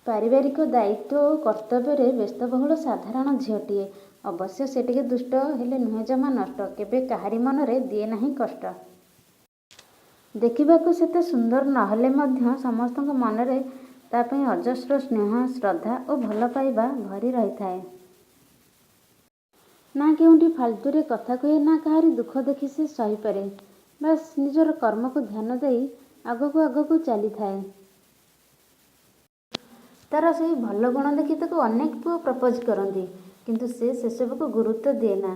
ପାରିବାରିକ ଦାୟିତ୍ୱ ଓ କର୍ତ୍ତବ୍ୟରେ ବ୍ୟସ୍ତବହୁଳ ସାଧାରଣ ଝିଅଟିଏ। ଅବଶ୍ୟ ସେ ଟିକେ ଦୁଷ୍ଟ, ହେଲେ ନୁହେଁ ଜମା ନଷ୍ଟ। କେବେ କାହାରି ମନରେ ଦିଏ ନାହିଁ କଷ୍ଟ। ଦେଖିବାକୁ ସେତେ ସୁନ୍ଦର ନହେଲେ ମଧ୍ୟ ସମସ୍ତଙ୍କ ମନରେ ତା ପାଇଁ ଅଜସ୍ର ସ୍ନେହ, ଶ୍ରଦ୍ଧା ଓ ଭଲ ପାଇବା ଭରି ରହିଥାଏ। ନା କେଉଁଠି ଫାଲତୁରେ କଥା କହେ, ନା କାହାରି ଦୁଃଖ ଦେଖି ସେ ସହିପାରେ। ବାସ୍ ନିଜର କର୍ମକୁ ଧ୍ୟାନ ଦେଇ ଆଗକୁ ଆଗକୁ ଚାଲିଥାଏ। ତାର ସେହି ଭଲ ଗୁଣ ଦେଖି ତାକୁ ଅନେକ ପୁଅ ପ୍ରପୋଜ କରନ୍ତି, କିନ୍ତୁ ସେ ସେସବୁକୁ ଗୁରୁତ୍ୱ ଦିଏନା।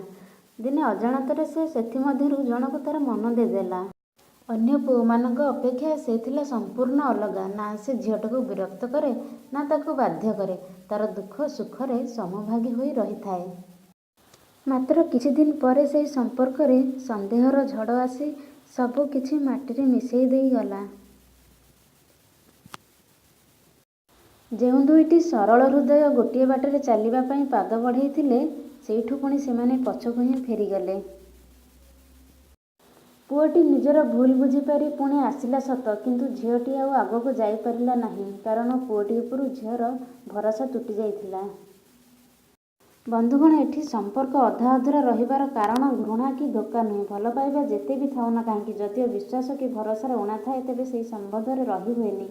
ଦିନେ ଅଜାଣତରେ ସେ ସେଥିମଧ୍ୟରୁ ଜଣକୁ ତାର ମନ ଦେଇଦେଲା। ଅନ୍ୟ ପୁଅମାନଙ୍କ ଅପେକ୍ଷା ସେ ଥିଲା ସମ୍ପୂର୍ଣ୍ଣ ଅଲଗା। ନା ସେ ଝିଅଟାକୁ ବିରକ୍ତ କରେ, ନା ତାକୁ ବାଧ୍ୟ କରେ। ତାର ଦୁଃଖ ସୁଖରେ ସମଭାଗୀ ହୋଇ ରହିଥାଏ। ମାତ୍ର କିଛିଦିନ ପରେ ସେହି ସମ୍ପର୍କରେ ସନ୍ଦେହର ଝଡ଼ ଆସି ସବୁ କିଛି ମାଟିରେ ମିଶେଇ ଦେଇଗଲା। ଯେଉଁ ଦୁଇଟି ସରଳ ହୃଦୟ ଗୋଟିଏ ବାଟରେ ଚାଲିବା ପାଇଁ ପାଦ ବଢ଼େଇଥିଲେ, ସେଇଠୁ ପୁଣି ସେମାନେ ପଛକୁ ହିଁ ଫେରିଗଲେ। ପୁଅଟି ନିଜର ଭୁଲ ବୁଝିପାରି ପୁଣି ଆସିଲା ସତ, କିନ୍ତୁ ଝିଅଟି ଆଉ ଆଗକୁ ଯାଇପାରିଲା ନାହିଁ। କାରଣ ପୁଅଟି ଉପରୁ ଝିଅର ଭରସା ତୁଟି ଯାଇଥିଲା। ବନ୍ଧୁଗଣ, ଏଠି ସମ୍ପର୍କ ଅଧା ଅଧୁରା ରହିବାର କାରଣ ଘୃଣା କି ଧୋକା ନୁହେଁ। ଭଲ ପାଇବା ଯେତେ ବି ଥାଉ ନା କାହିଁକି, ଯଦିଓ ବିଶ୍ୱାସ କି ଭରସାର ଊଣା ଥାଏ, ତେବେ ସେହି ସମ୍ବନ୍ଧରେ ରହି ହୁଏନି।